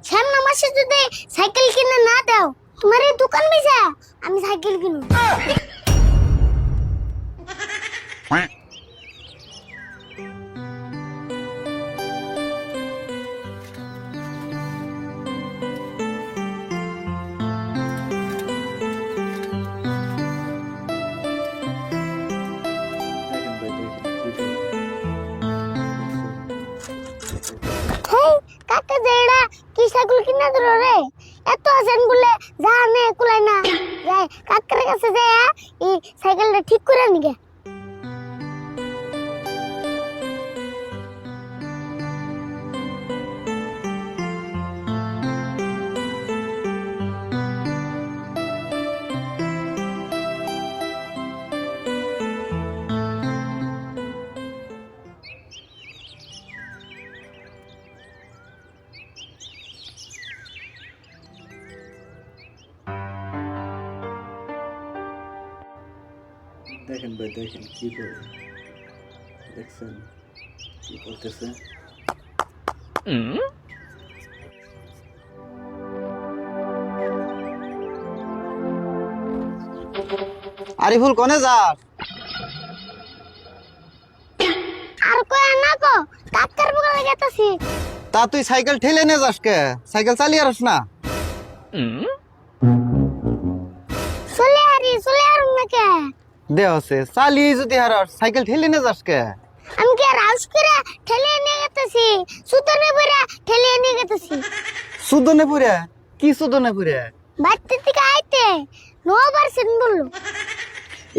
সামনে মাসে যদি সাইকেল কিনে না দাও তোমার এই দোকান বেচা আমি সাইকেল কিনব। কাকা দেড়া কি সাইকেল কিনা দিল রে এত আছেন বলে জানে কুলাই না যাই কাকার কাছে যায় এই সাইকেলটা ঠিক করে নিগে। দেখেন ভাই দেখেন কি করে দেখছেন কি করতেছে। আরিফুল কোনে যাস? আর কই না গো কাকার বগলে গেতাছি। তা তুই সাইকেল ঠেলে নে যাস কে? সাইকেল চালিয়ে আসস না? চলে আর নাকে দে হচ্ছে চালিয়ে যদি হারাস সাইকেল ঠেলে নে যাস কে? আমি কি রাউস করে ঠেলে নিয়ে গেতাছি সুতনে বইরা ঠেলে নিয়ে গেতাছি। সুদনে পুরে কি সুদনে পুরে? বাড়তে থেকে আইতে 9% বললো।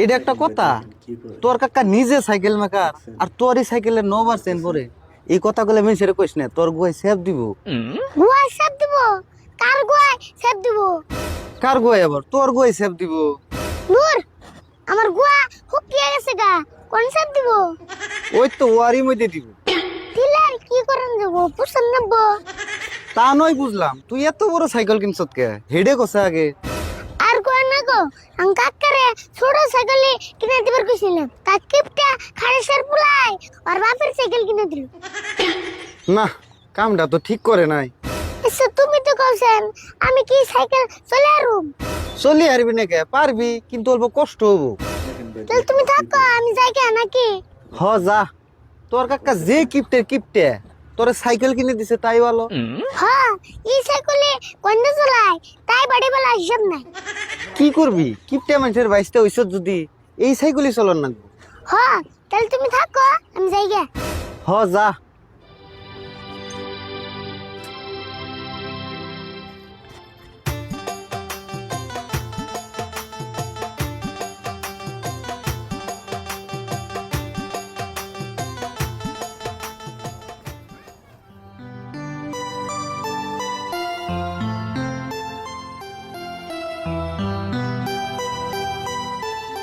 এটা একটা কথা, কি করে তোর কাকা নিজে সাইকেল মেকার আর তোরই সাইকেলের 9% পরে এই কথাগুলো মেনসেরে কইস না, তোর গুয়াই সেভ দিব। গুয়াই সেভ দিব? কার গুয়াই সেভ দিব? কার গুয়াই আবার? তোর গুয়াই সেভ দিব। নূর আমার গুয়া হুকিয়ে গেছে গা কোন সেভ দিব? ওই তো ওয়ারি মধ্যে দিব। দিলার কি করেন যাব পছন্দ নেব? তা নয় বুঝলাম, তুই এত বড় সাইকেল কিনছত কে? হেডে কষে আগে আর কই না গো আম কাকারে ছোট সাইকেল কিনে দিবার কইছিলাম কাকিপটা খারেসের পুলাই আর বাপের সাইকেল কিনে দিল। না, কামটা তো ঠিক করে নাই। এসে তুমি তো কইছেন আমি কি সাইকেল চলে আরুম। চলি হারবি না কে? পারবি, কিন্তু অল্প কষ্ট হবো। দেখেন ভাই তাহলে তুমি থাকো আমি যাই কে নাকি? হ যা, তোর কাকা যে কিপটে তোরে সাইকেল কিনে দিছে তাই ভালো। হ্যাঁ এই সাইকেলে কোন চলাই তাই বাড়ি বেলা হিসাব নাই। কি করবি? কিপটে মানুষের বাইসটা হইছত যদি এই সাইকেলই চলন না। হ্যাঁ তাহলে তুমি থাকো আমি যাই গে। হ যা।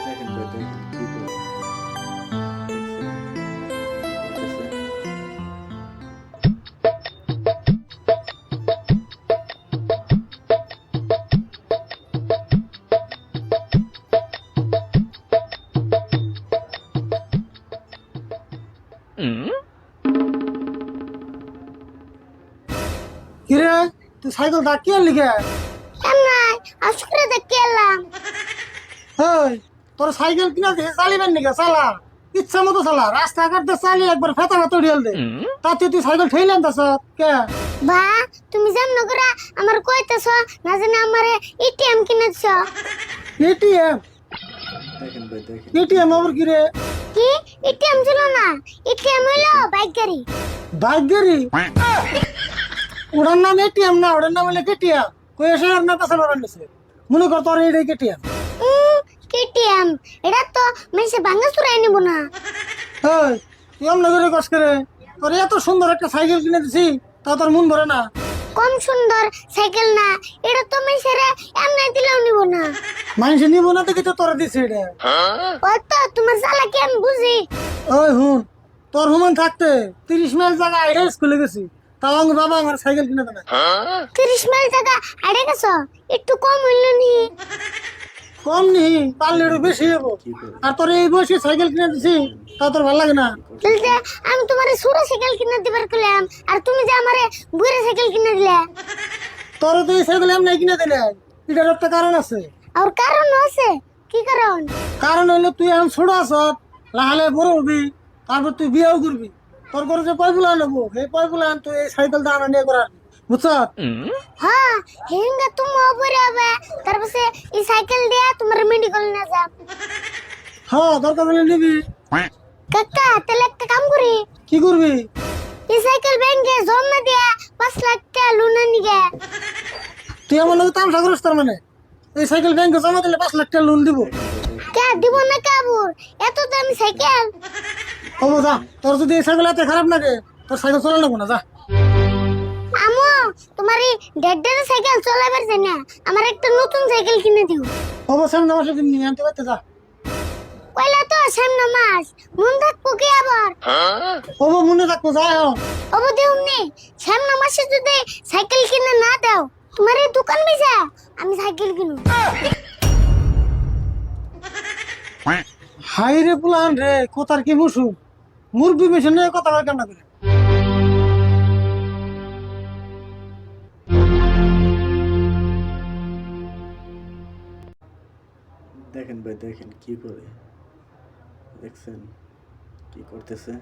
দেখেন ভাই দেখেন কি করে দেখছেন কি করতেছে। কিরে তুই সাইকেল ডাকি আর লিখে? এমনাই আজকে দেখে এলাম। হেই তোর সাইকেল কিনা দিয়ে চালিবেন নাকি? চালা ইচ্ছা মতো চালা, রাস্তাঘাটে চালিয়ে একবার ফেতা ফেতা উড়িয়ে দে। তাতে তুই সাইকেল ঠেলেন তাছ কে? বা তুমি জানো করে আমার কইতেছ না জানি আমারে এটিএম কিনেছ। এটিএম? দেখেন ভাই দেখেন এটিএম আবার কিরে? কি এটিএম ছিল না? এটিএম হইলো বাইক গাড়ি। বাইক গাড়ি? ওটার নাম এটিএম না, ওটার নাম হলে কেটিএম। কই এসে আর না কাছে লড়ান নিছে মনে কর তোর এইটাই কেটিএম। কেটিএম এটা তো মেসে ভাঙা চুরাই নিব না। হেই তুই এমন করে কষ্ট করে তোর এত সুন্দর একটা সাইকেল কিনে দিছি তা তোর মন ভরে না? কম সুন্দর সাইকেল না, এটা তো মেসেরে এমনি দিলেও নিব না। মানুষ নিব না দেখে তো তোরা দিছে এটা। ওই তো তোমার চালাকি আমি বুঝি। ওই হুন, তোর হুমান থাকতে 30 মাইল জায়গা আইরে স্কুলে গেছি, তাও আমার বাবা আমার সাইকেল কিনে দেয় না। 30 মাইল জায়গা আড়ে গেছ, একটু কম হইল নি? কম নি পারলে একটু বেশি হবো। কি করে আর তোর এই বয়সে সাইকেল কিনে দিছি তা তোর ভালো লাগে না? বলতে আমি তোমারে ছোট সাইকেল কিনে দিবার কইলাম আর তুমি যে আমারে বুড়ো সাইকেল কিনে দিলে। তোর তো এই সাইকেল এমনি কিনে দিলে, এটার একটা কারণ আছে। আর কারণ আছে? কি কারণ? কারণ হইলো তুই এখন ছোট আছ, লাহালে বড় হবি, তারপর তুই বিয়েও করবি। তোর ঘরে যে পয়গুলা নেবো সেই পয়গুলা তুই এই সাইকেল দানা নিয়ে করাবি, বুঝছ? হ্যাঁ হেঙ্গা তুমি উপরে হবে তারপরে এই সাইকেল দিয়ে তোমার মেডিকেল নিয়ে যাব। হ্যাঁ দরকার হলে নিবি। কাকা তাহলে একটা কাম করি, কি করবি? এই সাইকেল ব্যাংকে জমা দিয়া 5 লাখ টাকা লোন নিগে। তুই আমার লোক তামসা করিস তার মানে? এই সাইকেল ব্যাংকে জমা দিলে 5 লাখ টাকা লোন দিব? কে দিব না কাবুর? এত দামি সাইকেল। ও যা, তোর যদি এই সাইকেল এত খারাপ লাগে তোর সাইকেল চলে নেবো না, যা। আমো তোমার এই ডেড সাইকেল চালাবার জানা, আমার একটা নতুন সাইকেল কিনে দিও। অবশ্যই আমার সাথে নিয়ে আনতে পারতে, যা। কইলা তো সামনে মাস মন থাকবো কি আবার? ও মনে থাকতো, যা এখন। অবো দেউনি সামনে মাসে যদি সাইকেল কিনে না দাও তোমার এই দোকান বেচা আমি সাইকেল কিনু। হাই রে পুলান রে, কোথার কি বসু মুরগি মেশিনে কথা কয় কেন করে? দেখেন ভাই দেখেন কি করে, দেখছেন কি করতেছে।